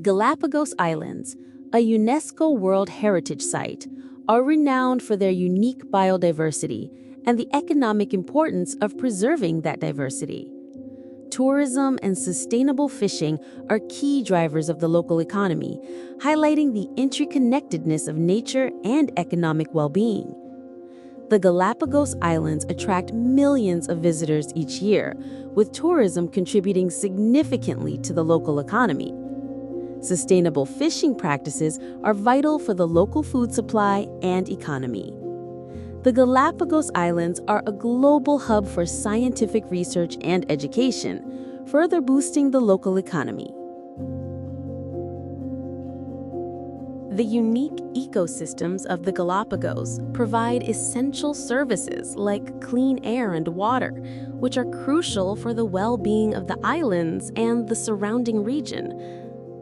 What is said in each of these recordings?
Galapagos Islands, a UNESCO World Heritage Site, are renowned for their unique biodiversity and the economic importance of preserving that diversity. Tourism and sustainable fishing are key drivers of the local economy, highlighting the interconnectedness of nature and economic well-being. The Galapagos Islands attract millions of visitors each year, with tourism contributing significantly to the local economy. Sustainable fishing practices are vital for the local food supply and economy. The Galapagos Islands are a global hub for scientific research and education, further boosting the local economy. The unique ecosystems of the Galapagos provide essential services like clean air and water, which are crucial for the well-being of the islands and the surrounding region.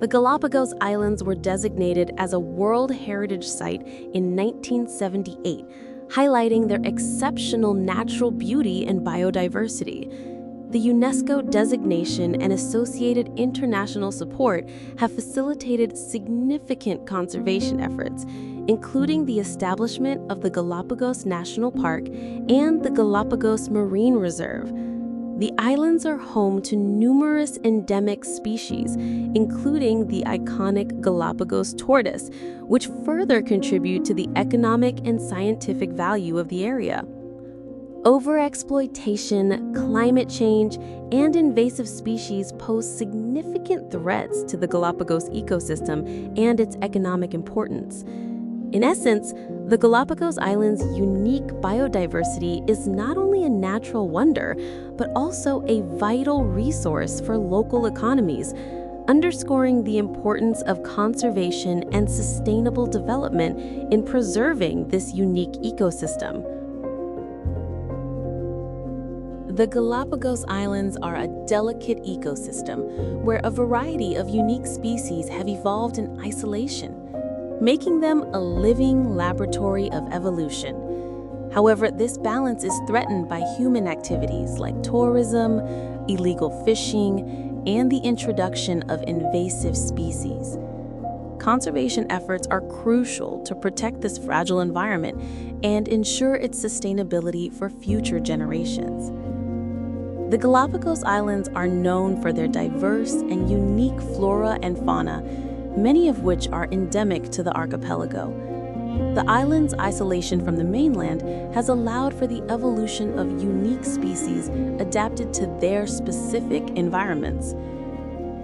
The Galapagos Islands were designated as a World Heritage Site in 1978, highlighting their exceptional natural beauty and biodiversity. The UNESCO designation and associated international support have facilitated significant conservation efforts, including the establishment of the Galapagos National Park and the Galapagos Marine Reserve. The islands are home to numerous endemic species, including the iconic Galapagos tortoise, which further contribute to the economic and scientific value of the area. Overexploitation, climate change, and invasive species pose significant threats to the Galapagos ecosystem and its economic importance. In essence, the Galapagos Islands' unique biodiversity is not only a natural wonder, but also a vital resource for local economies, underscoring the importance of conservation and sustainable development in preserving this unique ecosystem. The Galapagos Islands are a delicate ecosystem where a variety of unique species have evolved in isolation, making them a living laboratory of evolution. However, this balance is threatened by human activities like tourism, illegal fishing, and the introduction of invasive species. Conservation efforts are crucial to protect this fragile environment and ensure its sustainability for future generations. The Galapagos Islands are known for their diverse and unique flora and fauna, many of which are endemic to the archipelago. The island's isolation from the mainland has allowed for the evolution of unique species adapted to their specific environments.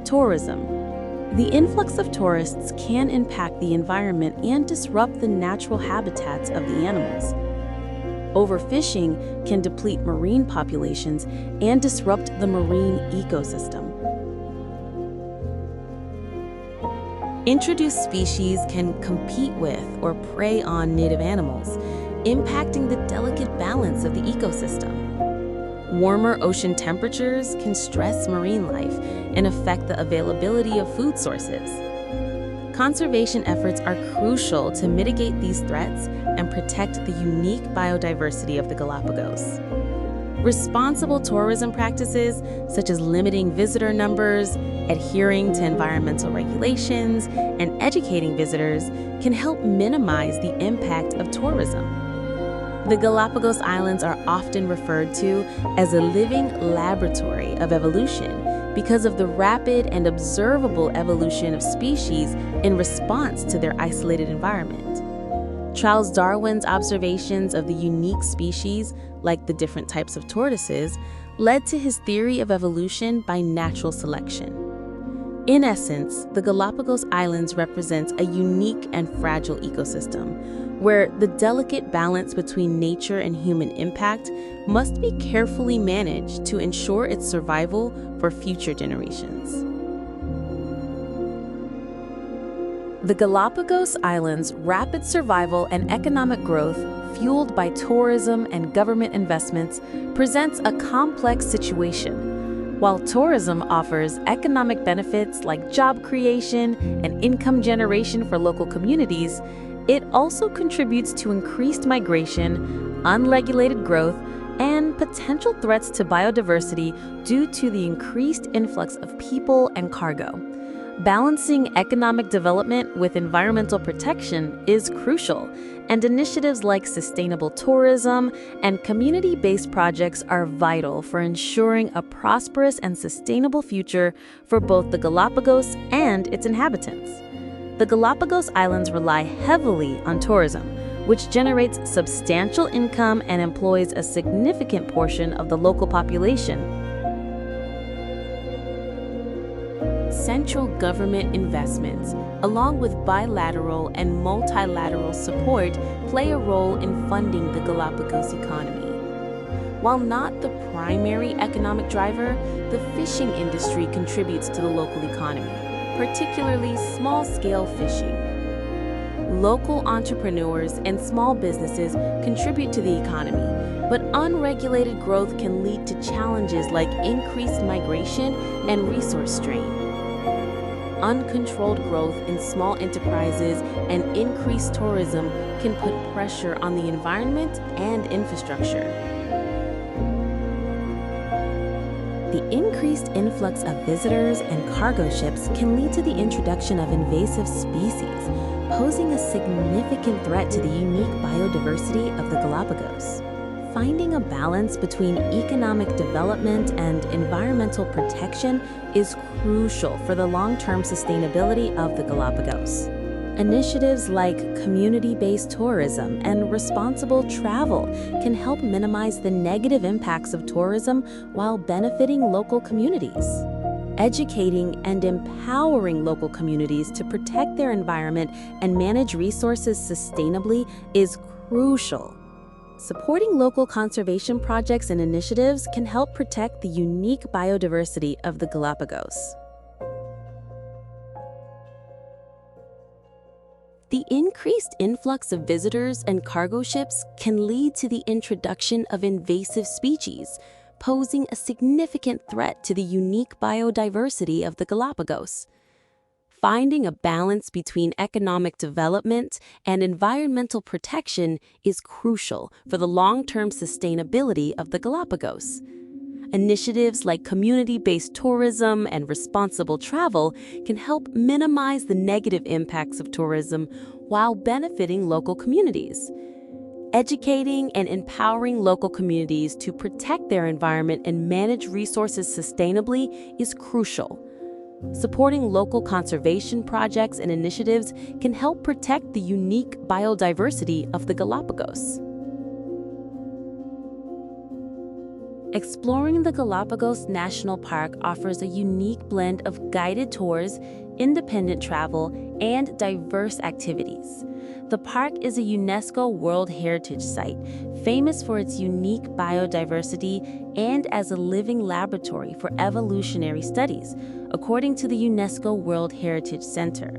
Tourism. The influx of tourists can impact the environment and disrupt the natural habitats of the animals. Overfishing can deplete marine populations and disrupt the marine ecosystem. Introduced species can compete with or prey on native animals, impacting the delicate balance of the ecosystem. Warmer ocean temperatures can stress marine life and affect the availability of food sources. Conservation efforts are crucial to mitigate these threats and protect the unique biodiversity of the Galapagos. Responsible tourism practices, such as limiting visitor numbers, adhering to environmental regulations, and educating visitors, can help minimize the impact of tourism. The Galapagos Islands are often referred to as a living laboratory of evolution because of the rapid and observable evolution of species in response to their isolated environment. Charles Darwin's observations of the unique species, like the different types of tortoises, led to his theory of evolution by natural selection. In essence, the Galapagos Islands represents a unique and fragile ecosystem, where the delicate balance between nature and human impact must be carefully managed to ensure its survival for future generations. The Galapagos Islands' rapid survival and economic growth, fueled by tourism and government investments, presents a complex situation. While tourism offers economic benefits like job creation and income generation for local communities, it also contributes to increased migration, unregulated growth, and potential threats to biodiversity due to the increased influx of people and cargo. Balancing economic development with environmental protection is crucial, and initiatives like sustainable tourism and community-based projects are vital for ensuring a prosperous and sustainable future for both the Galapagos and its inhabitants. The Galapagos Islands rely heavily on tourism, which generates substantial income and employs a significant portion of the local population. Central government investments, along with bilateral and multilateral support, play a role in funding the Galapagos economy. While not the primary economic driver, the fishing industry contributes to the local economy, particularly small-scale fishing. Local entrepreneurs and small businesses contribute to the economy, but unregulated growth can lead to challenges like increased migration and resource strain. Uncontrolled growth in small enterprises and increased tourism can put pressure on the environment and infrastructure. The increased influx of visitors and cargo ships can lead to the introduction of invasive species, posing a significant threat to the unique biodiversity of the Galapagos. Finding a balance between economic development and environmental protection is crucial for the long-term sustainability of the Galapagos. Initiatives like community-based tourism and responsible travel can help minimize the negative impacts of tourism while benefiting local communities. Educating and empowering local communities to protect their environment and manage resources sustainably is crucial. Supporting local conservation projects and initiatives can help protect the unique biodiversity of the Galapagos. The increased influx of visitors and cargo ships can lead to the introduction of invasive species, posing a significant threat to the unique biodiversity of the Galapagos. Finding a balance between economic development and environmental protection is crucial for the long-term sustainability of the Galapagos. Initiatives like community-based tourism and responsible travel can help minimize the negative impacts of tourism while benefiting local communities. Educating and empowering local communities to protect their environment and manage resources sustainably is crucial. Supporting local conservation projects and initiatives can help protect the unique biodiversity of the Galapagos. Exploring the Galapagos National Park offers a unique blend of guided tours, independent travel, and diverse activities. The park is a UNESCO World Heritage Site, famous for its unique biodiversity and as a living laboratory for evolutionary studies, according to the UNESCO World Heritage Center.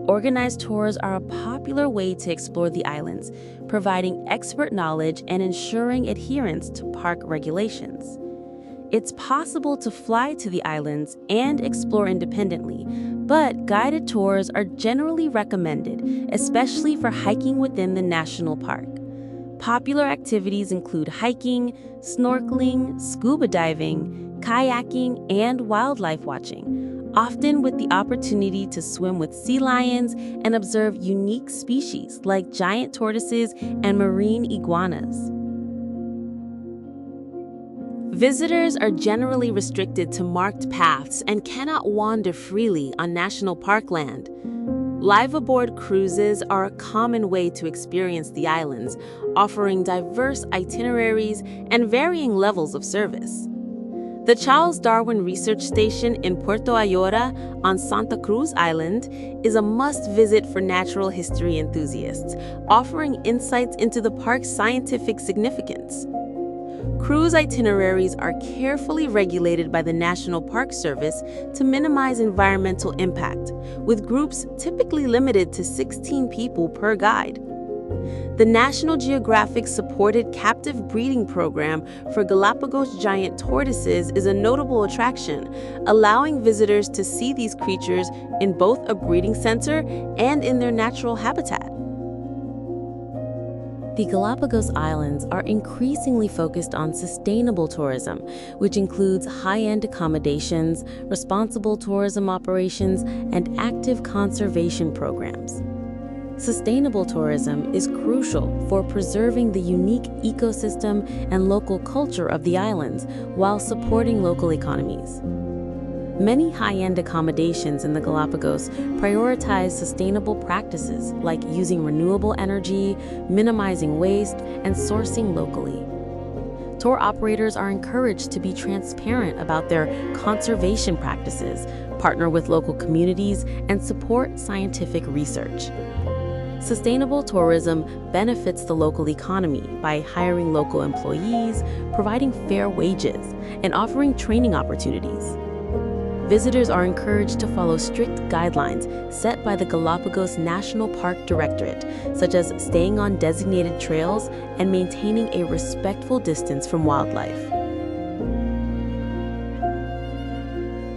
Organized tours are a popular way to explore the islands, providing expert knowledge and ensuring adherence to park regulations. It's possible to fly to the islands and explore independently, but guided tours are generally recommended, especially for hiking within the national park. Popular activities include hiking, snorkeling, scuba diving, kayaking, and wildlife watching, often with the opportunity to swim with sea lions and observe unique species like giant tortoises and marine iguanas. Visitors are generally restricted to marked paths and cannot wander freely on national park land. Live-aboard cruises are a common way to experience the islands, offering diverse itineraries and varying levels of service. The Charles Darwin Research Station in Puerto Ayora on Santa Cruz Island is a must-visit for natural history enthusiasts, offering insights into the park's scientific significance. Cruise itineraries are carefully regulated by the National Park Service to minimize environmental impact, with groups typically limited to 16 people per guide. The National Geographic-supported captive breeding program for Galapagos giant tortoises is a notable attraction, allowing visitors to see these creatures in both a breeding center and in their natural habitat. The Galapagos Islands are increasingly focused on sustainable tourism, which includes high-end accommodations, responsible tourism operations, and active conservation programs. Sustainable tourism is crucial for preserving the unique ecosystem and local culture of the islands while supporting local economies. Many high-end accommodations in the Galapagos prioritize sustainable practices like using renewable energy, minimizing waste, and sourcing locally. Tour operators are encouraged to be transparent about their conservation practices, partner with local communities, and support scientific research. Sustainable tourism benefits the local economy by hiring local employees, providing fair wages, and offering training opportunities. Visitors are encouraged to follow strict guidelines set by the Galapagos National Park Directorate, such as staying on designated trails and maintaining a respectful distance from wildlife.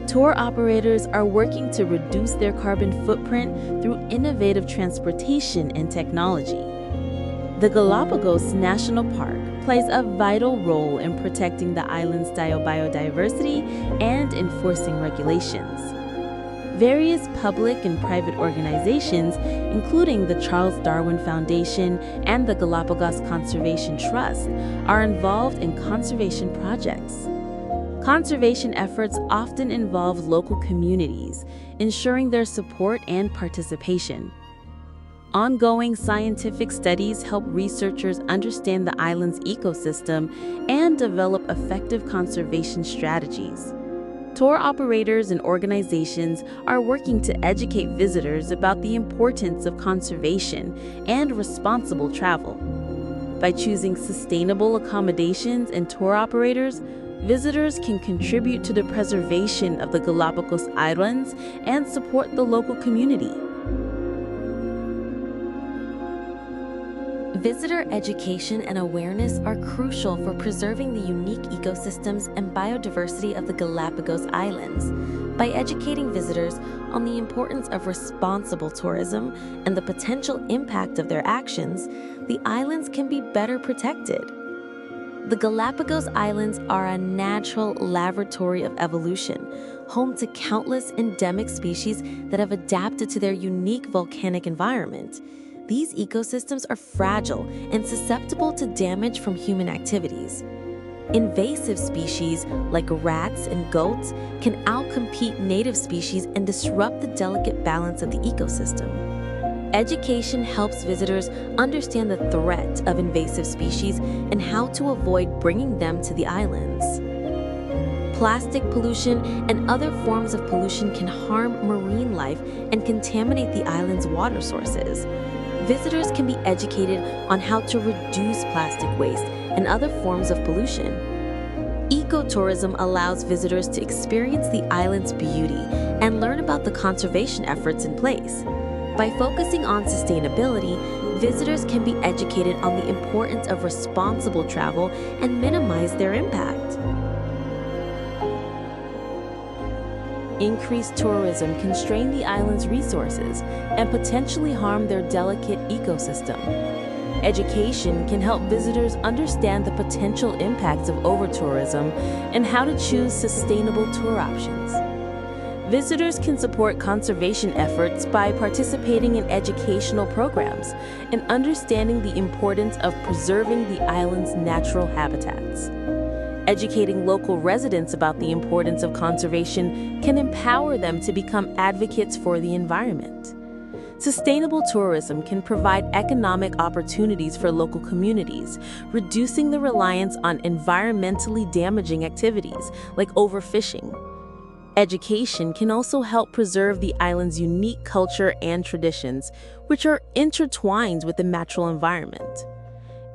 Tour operators are working to reduce their carbon footprint through innovative transportation and technology. The Galapagos National Park plays a vital role in protecting the island's biodiversity and enforcing regulations. Various public and private organizations, including the Charles Darwin Foundation and the Galapagos Conservation Trust, are involved in conservation projects. Conservation efforts often involve local communities, ensuring their support and participation. Ongoing scientific studies help researchers understand the island's ecosystem and develop effective conservation strategies. Tour operators and organizations are working to educate visitors about the importance of conservation and responsible travel. By choosing sustainable accommodations and tour operators, visitors can contribute to the preservation of the Galapagos Islands and support the local community. Visitor education and awareness are crucial for preserving the unique ecosystems and biodiversity of the Galapagos Islands. By educating visitors on the importance of responsible tourism and the potential impact of their actions, the islands can be better protected. The Galapagos Islands are a natural laboratory of evolution, home to countless endemic species that have adapted to their unique volcanic environment. These ecosystems are fragile and susceptible to damage from human activities. Invasive species like rats and goats can outcompete native species and disrupt the delicate balance of the ecosystem. Education helps visitors understand the threat of invasive species and how to avoid bringing them to the islands. Plastic pollution and other forms of pollution can harm marine life and contaminate the island's water sources. Visitors can be educated on how to reduce plastic waste and other forms of pollution. Ecotourism allows visitors to experience the island's beauty and learn about the conservation efforts in place. By focusing on sustainability, visitors can be educated on the importance of responsible travel and minimize their impact. Increased tourism can strain the island's resources and potentially harm their delicate ecosystem. Education can help visitors understand the potential impacts of over-tourism and how to choose sustainable tour options. Visitors can support conservation efforts by participating in educational programs and understanding the importance of preserving the island's natural habitats. Educating local residents about the importance of conservation can empower them to become advocates for the environment. Sustainable tourism can provide economic opportunities for local communities, reducing the reliance on environmentally damaging activities like overfishing. Education can also help preserve the island's unique culture and traditions, which are intertwined with the natural environment.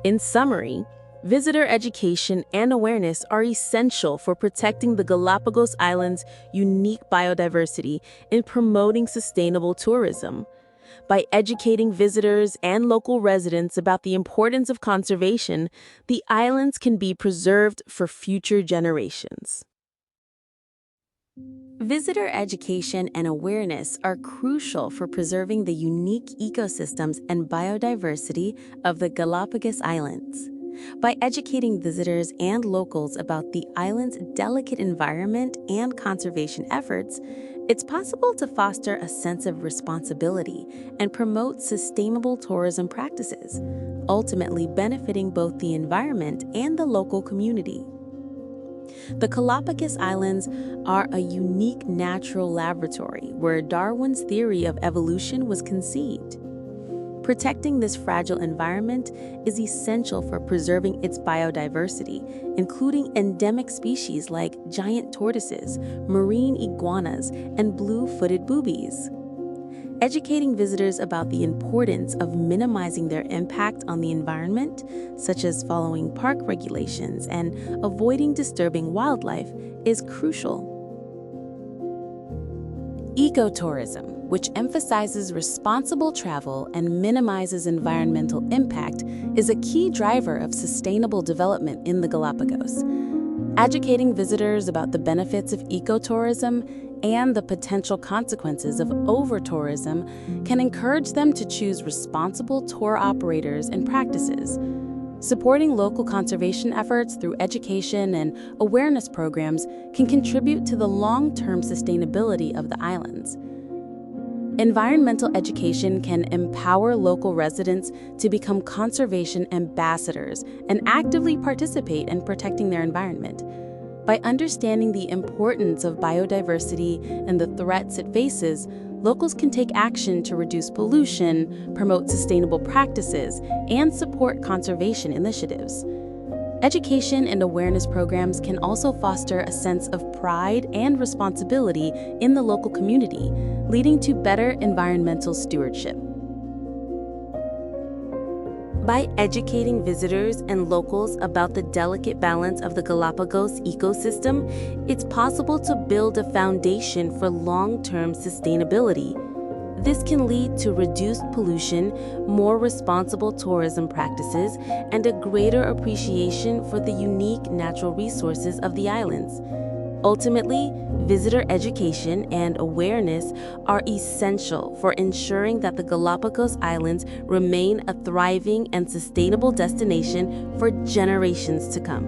In summary, visitor education and awareness are essential for protecting the Galapagos Islands' unique biodiversity and promoting sustainable tourism. By educating visitors and local residents about the importance of conservation, the islands can be preserved for future generations. Visitor education and awareness are crucial for preserving the unique ecosystems and biodiversity of the Galapagos Islands. By educating visitors and locals about the island's delicate environment and conservation efforts, it's possible to foster a sense of responsibility and promote sustainable tourism practices, ultimately benefiting both the environment and the local community. The Galapagos Islands are a unique natural laboratory where Darwin's theory of evolution was conceived. Protecting this fragile environment is essential for preserving its biodiversity, including endemic species like giant tortoises, marine iguanas, and blue-footed boobies. Educating visitors about the importance of minimizing their impact on the environment, such as following park regulations and avoiding disturbing wildlife, is crucial. Ecotourism, which emphasizes responsible travel and minimizes environmental impact, is a key driver of sustainable development in the Galapagos. Educating visitors about the benefits of ecotourism and the potential consequences of over-tourism can encourage them to choose responsible tour operators and practices. Supporting local conservation efforts through education and awareness programs can contribute to the long-term sustainability of the islands. Environmental education can empower local residents to become conservation ambassadors and actively participate in protecting their environment. By understanding the importance of biodiversity and the threats it faces, locals can take action to reduce pollution, promote sustainable practices, and support conservation initiatives. Education and awareness programs can also foster a sense of pride and responsibility in the local community, leading to better environmental stewardship. By educating visitors and locals about the delicate balance of the Galapagos ecosystem, it's possible to build a foundation for long-term sustainability. This can lead to reduced pollution, more responsible tourism practices, and a greater appreciation for the unique natural resources of the islands. Ultimately, visitor education and awareness are essential for ensuring that the Galapagos Islands remain a thriving and sustainable destination for generations to come.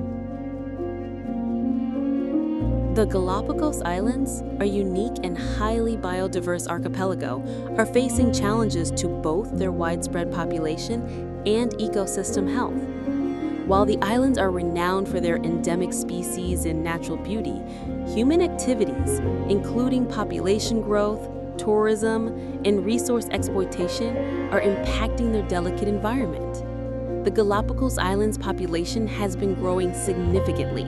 The Galapagos Islands, a unique and highly biodiverse archipelago, are facing challenges to both their widespread population and ecosystem health. While the islands are renowned for their endemic species and natural beauty, human activities, including population growth, tourism, and resource exploitation, are impacting their delicate environment. The Galapagos Islands population has been growing significantly,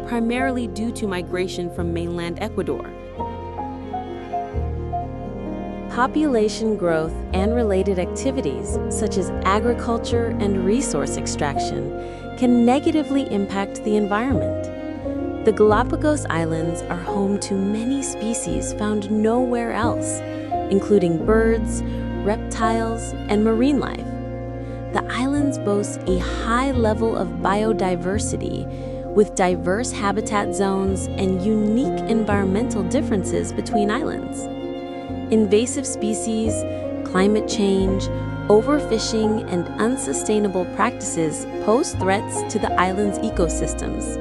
primarily due to migration from mainland Ecuador. Population growth and related activities, such as agriculture and resource extraction, can negatively impact the environment. The Galapagos Islands are home to many species found nowhere else, including birds, reptiles, and marine life. The islands boast a high level of biodiversity, with diverse habitat zones and unique environmental differences between islands. Invasive species, climate change, overfishing, and unsustainable practices pose threats to the island's ecosystems.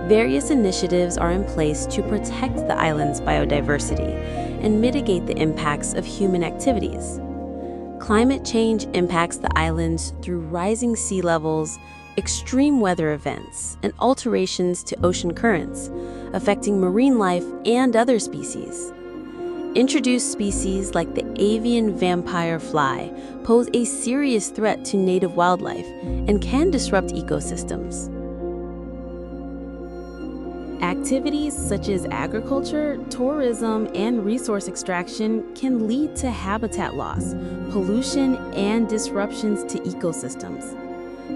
Various initiatives are in place to protect the island's biodiversity and mitigate the impacts of human activities. Climate change impacts the islands through rising sea levels, extreme weather events, and alterations to ocean currents, affecting marine life and other species. Introduced species like the avian vampire fly pose a serious threat to native wildlife and can disrupt ecosystems. Activities such as agriculture, tourism, and resource extraction can lead to habitat loss, pollution, and disruptions to ecosystems.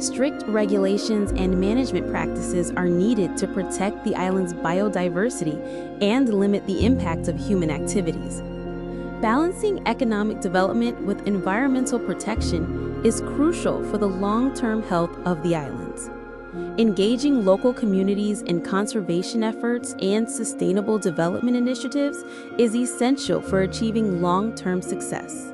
Strict regulations and management practices are needed to protect the island's biodiversity and limit the impact of human activities. Balancing economic development with environmental protection is crucial for the long-term health of the islands. Engaging local communities in conservation efforts and sustainable development initiatives is essential for achieving long-term success.